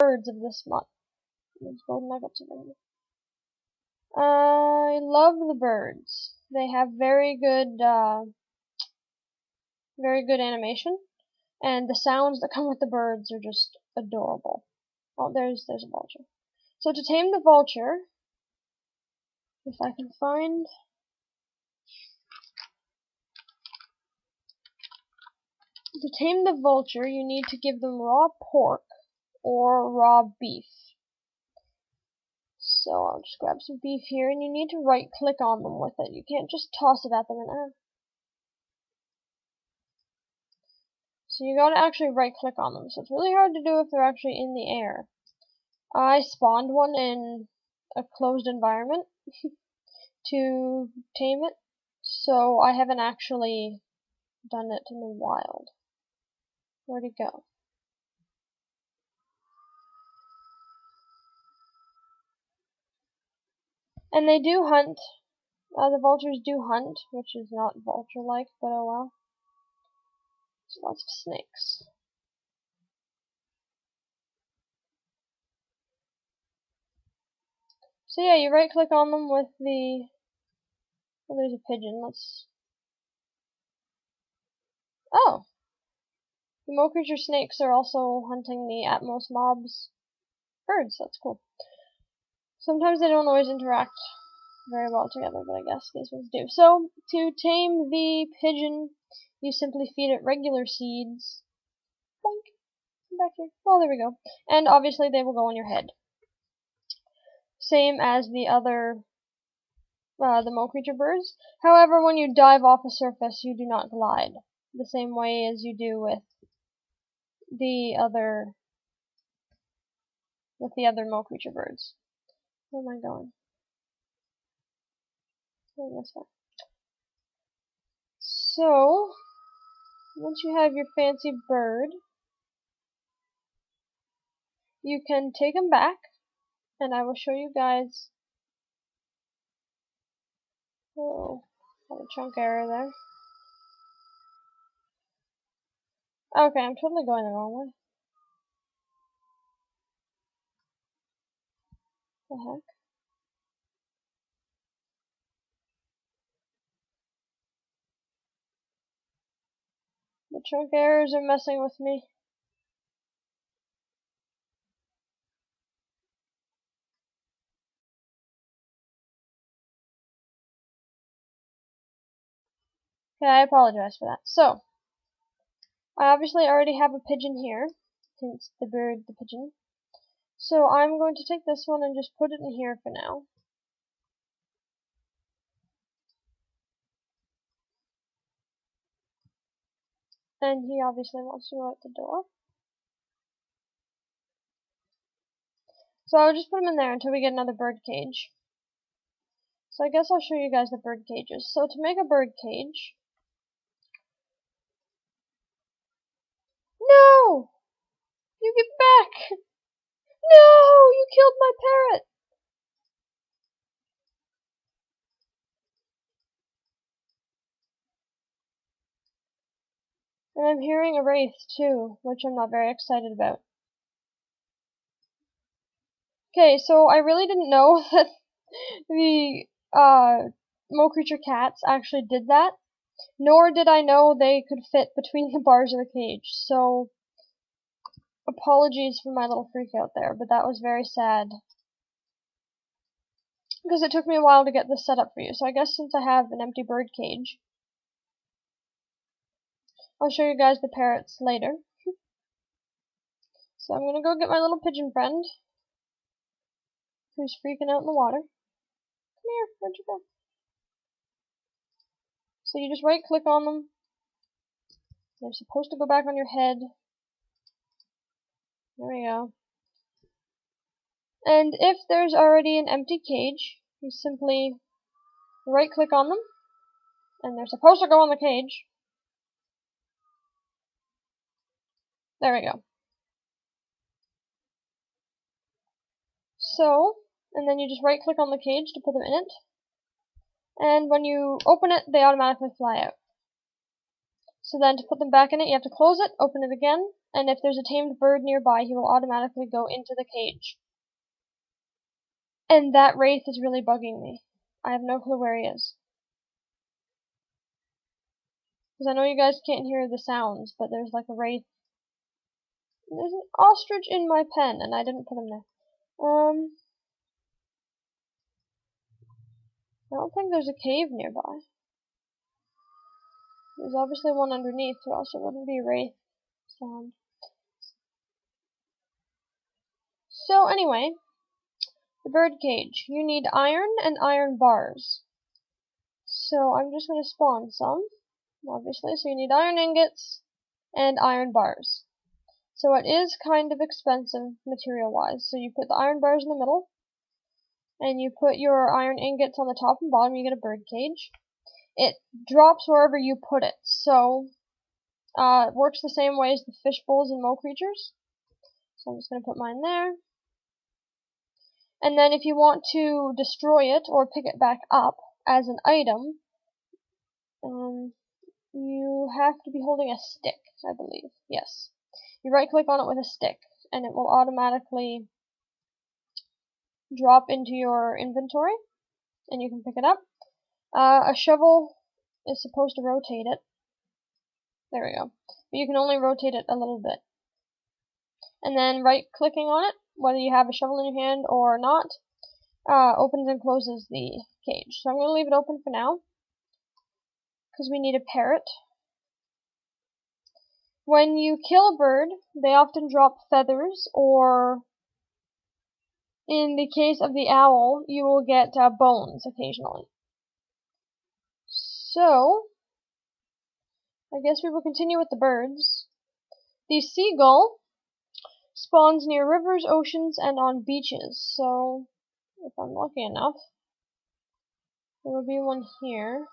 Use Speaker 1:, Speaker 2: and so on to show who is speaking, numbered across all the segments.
Speaker 1: birds of this month. There's golden nuggets over here. I love the birds. They have very good animation, and the sounds that come with the birds are just adorable. Oh, there's a vulture. So to tame the vulture, if I can find... To tame the vulture, you need to give them raw pork or raw beef. So I'll just grab some beef here, and you need to right-click on them with it. You can't just toss it at them and So you gotta actually right-click on them. So it's really hard to do if they're actually in the air. I spawned one in a closed environment to tame it, so I haven't actually done it in the wild. Where'd it go? And they do hunt. The vultures do hunt, which is not vulture-like, but oh well. There's lots of snakes. So yeah, you right-click on them with the... Oh, there's a pigeon. Oh! The Mo Creature snakes are also hunting the AtmosMobs birds. That's cool. Sometimes they don't always interact very well together, but I guess these ones do. So, to tame the pigeon, you simply feed it regular seeds. Boink. Come back here. Oh, there we go. And obviously they will go on your head. Same as the other, the Mo Creature birds. However, when you dive off a surface, you do not glide. The same way as you do with the other Mo Creature birds. Where am I going? Going this way. So, once you have your fancy bird, you can take him back, and I will show you guys. Oh, got a chunk error there. Okay, I'm totally going the wrong way. The heck? The chunk errors are messing with me. Okay, I apologize for that. So, I obviously already have a pigeon here, hence the bird, the pigeon. So I'm going to take this one and just put it in here for now. And he obviously wants to go out the door. So I'll just put him in there until we get another bird cage. So I guess I'll show you guys the bird cages. So to make a bird cage... No! You get back! No! You killed my parrot! And I'm hearing a wraith too, which I'm not very excited about. Okay, so I really didn't know that the Mo Creature cats actually did that, nor did I know they could fit between the bars of the cage, so apologies for my little freak out there, but that was very sad. Because it took me a while to get this set up for you, so I guess since I have an empty bird cage, I'll show you guys the parrots later. So I'm gonna go get my little pigeon friend, who's freaking out in the water. Come here, where'd you go? So you just right click on them. They're supposed to go back on your head. There we go. And if there's already an empty cage, you simply right click on them, and they're supposed to go on the cage. There we go. So, and then you just right click on the cage to put them in it. And when you open it, they automatically fly out. So then to put them back in it, you have to close it, open it again, and if there's a tamed bird nearby, he will automatically go into the cage. And that wraith is really bugging me. I have no clue where he is. Because I know you guys can't hear the sounds, but there's like a wraith. There's an ostrich in my pen, and I didn't put him there. I don't think there's a cave nearby. There's obviously one underneath, or else it wouldn't be a wraith sound. So anyway, the bird cage. You need iron and iron bars. So I'm just going to spawn some, obviously. So you need iron ingots and iron bars. So it is kind of expensive material-wise. So you put the iron bars in the middle, and you put your iron ingots on the top and bottom, you get a bird cage. It drops wherever you put it, so it works the same way as the fish bowls and mo creatures. So I'm just going to put mine there. And then if you want to destroy it or pick it back up as an item, you have to be holding a stick, I believe. Yes. You right click on it with a stick, and it will automatically drop into your inventory, and you can pick it up. A shovel is supposed to rotate it. There we go. But you can only rotate it a little bit. And then right clicking on it, whether you have a shovel in your hand or not, opens and closes the cage. So I'm going to leave it open for now, because we need a parrot. When you kill a bird, they often drop feathers, or in the case of the owl, you will get bones occasionally. So, I guess we will continue with the birds. The seagull spawns near rivers, oceans, and on beaches. So, if I'm lucky enough, there will be one here.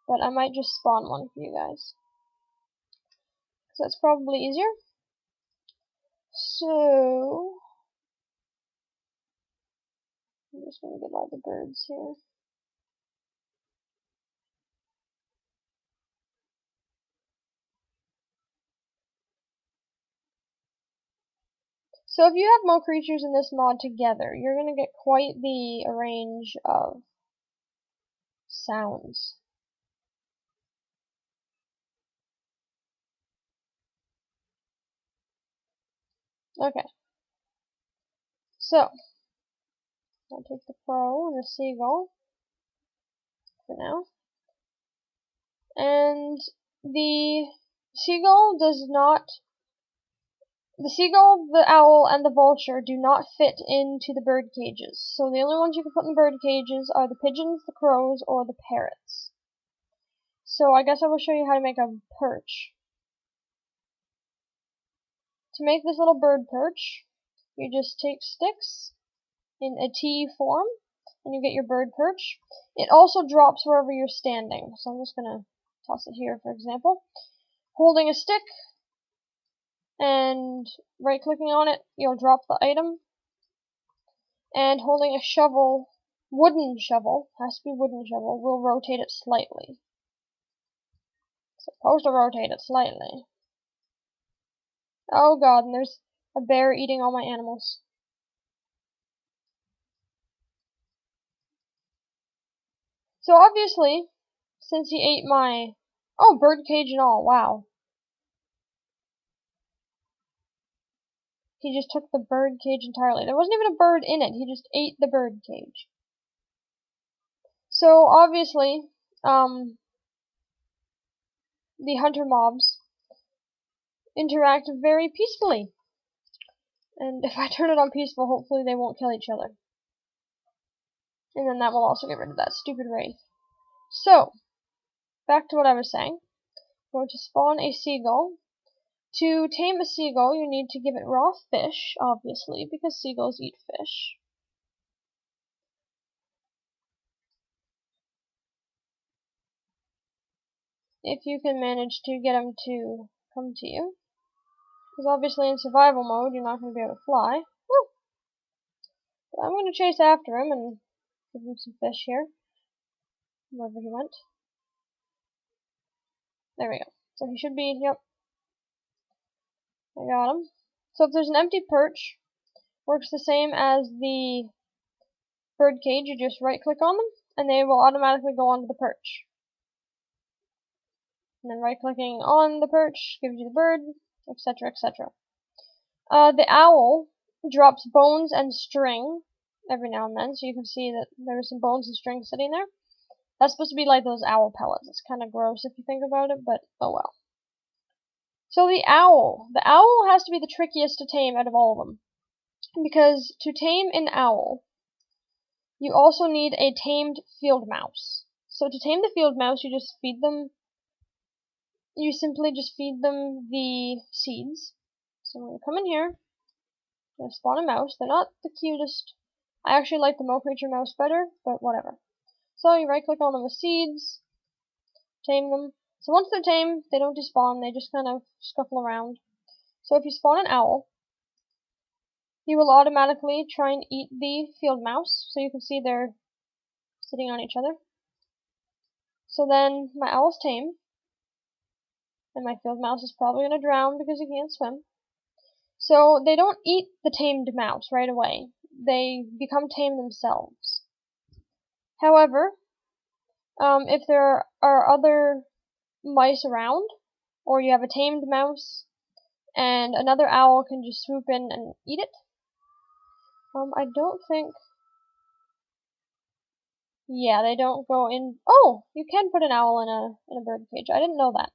Speaker 1: But I might just spawn one for you guys, so that's probably easier. So, I'm just going to get all the birds here. So if you have mo creatures in this mod together, you're going to get quite the range of sounds. Okay. So, I'll take the crow and the seagull for now. And the seagull does not... The seagull, the owl, and the vulture do not fit into the bird cages. So the only ones you can put in bird cages are the pigeons, the crows, or the parrots. So I guess I will show you how to make a perch. To make this little bird perch, you just take sticks in a T form, and you get your bird perch. It also drops wherever you're standing. So I'm just going to toss it here, for example. Holding a stick, and right-clicking on it, you'll drop the item. And holding a shovel, wooden shovel, has to be wooden shovel, will rotate it slightly. It's supposed to rotate it slightly. Oh god, and there's a bear eating all my animals. So obviously, since he ate my... Oh, bird cage and all, wow. He just took the bird cage entirely. There wasn't even a bird in it, he just ate the bird cage. So obviously, the hunter mobs interact very peacefully. And if I turn it on peaceful, hopefully they won't kill each other. And then that will also get rid of that stupid wraith. So, back to what I was saying. I'm going to spawn a seagull. To tame a seagull, you need to give it raw fish, obviously, because seagulls eat fish. If you can manage to get them to come to you. Because obviously in survival mode, you're not going to be able to fly. Woo! But I'm going to chase after him and give him some fish here. Wherever he went. There we go. So he should be, yep. I got him. So if there's an empty perch, works the same as the bird cage. You just right click on them, and they will automatically go onto the perch. And then right clicking on the perch gives you the bird, etc., etc. The owl drops bones and string every now and then, so you can see that there's some bones and string sitting there. That's supposed to be like those owl pellets. It's kind of gross if you think about it, but oh well. So the owl. The owl has to be the trickiest to tame out of all of them. Because to tame an owl, you also need a tamed field mouse. So to tame the field mouse, you just feed them, you simply just feed them the seeds. So I'm going to come in here, I'm going to spawn a mouse. They're not the cutest. I actually like the Mo Creature mouse better, but whatever. So you right click on them with seeds, tame them. So once they're tamed, they don't despawn, they just kind of scuffle around. So if you spawn an owl, he will automatically try and eat the field mouse. So you can see they're sitting on each other. So then my owl's tame, and my field mouse is probably going to drown because he can't swim. So they don't eat the tamed mouse right away. They become tame themselves. However, if there are other mice around, or you have a tamed mouse, and another owl can just swoop in and eat it. I don't think... Yeah, they don't go in... Oh! You can put an owl in a bird cage. I didn't know that.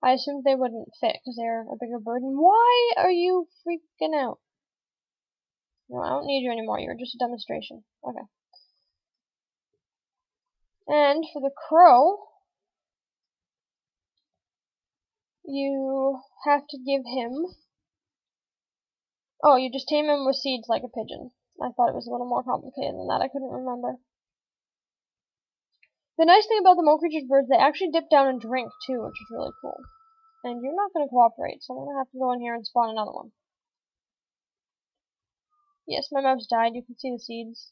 Speaker 1: I assumed they wouldn't fit because they're a bigger bird. And why are you freaking out? No, I don't need you anymore. You're just a demonstration. Okay. And for the crow, you have to give him... Oh, you just tame him with seeds like a pigeon. I thought it was a little more complicated than that. I couldn't remember. The nice thing about the Mo Creatures birds, they actually dip down and drink too, which is really cool. And you're not going to cooperate, so I'm going to have to go in here and spawn another one. Yes, my mouse died. You can see the seeds.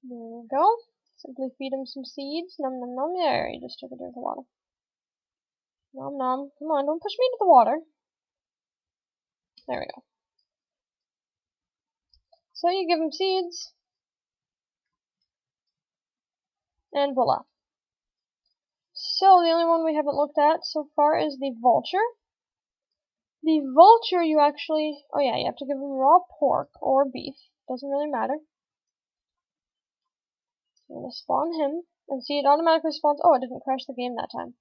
Speaker 1: There we go. Simply feed him some seeds. Nom nom nom. There, he just took a drink of water. Nom nom. Come on, don't push me into the water. There we go. So you give him seeds. And voila. So the only one we haven't looked at so far is the vulture. The vulture you actually... Oh yeah, you have to give him raw pork or beef. Doesn't really matter. I'm going to spawn him. And see, it automatically spawns... Oh, it didn't crash the game that time.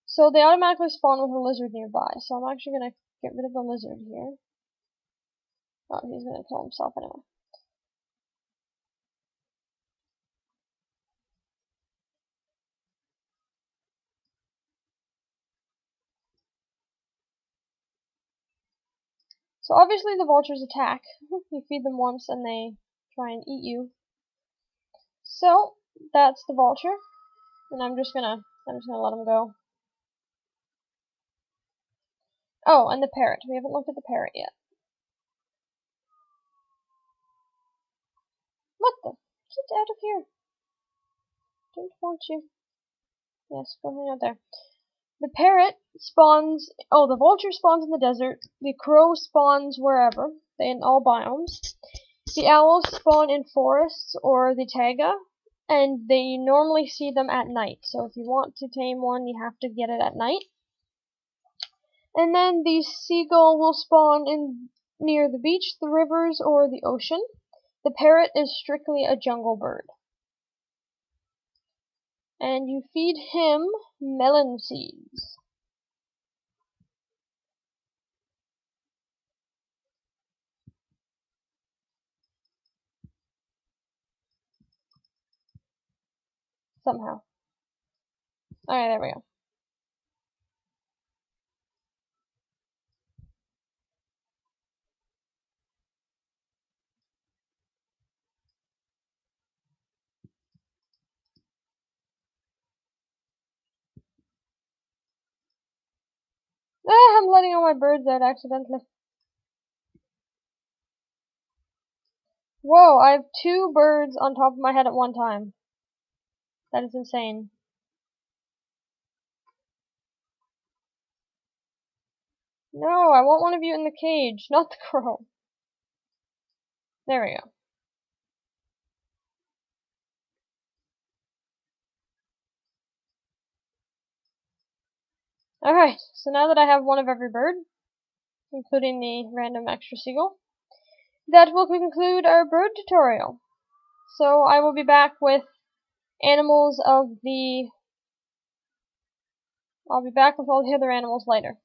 Speaker 1: So they automatically spawn with a lizard nearby. So I'm actually going to get rid of the lizard here. Oh, he's going to kill himself anyway. So obviously the vultures attack. You feed them once and they try and eat you. So that's the vulture. And I'm just gonna let him go. Oh, and the parrot. We haven't looked at the parrot yet. What the? Get out of here. Don't want you. Yes, go hang out there. The parrot spawns... Oh, the vulture spawns in the desert. The crow spawns wherever. In all biomes. The owls spawn in forests or the taiga. And they normally see them at night. So if you want to tame one, you have to get it at night. And then the seagull will spawn in near the beach, the rivers, or the ocean. The parrot is strictly a jungle bird. And you feed him melon seeds. Somehow. Alright, there we go. Ah, I'm letting all my birds out accidentally. Whoa, I have 2 birds on top of my head at one time. That is insane. No, I want one of you in the cage, not the crow. There we go. Alright, so now that I have one of every bird, including the random extra seagull, that will conclude our bird tutorial. So I will be back with animals of the... I'll be back with all the other animals later.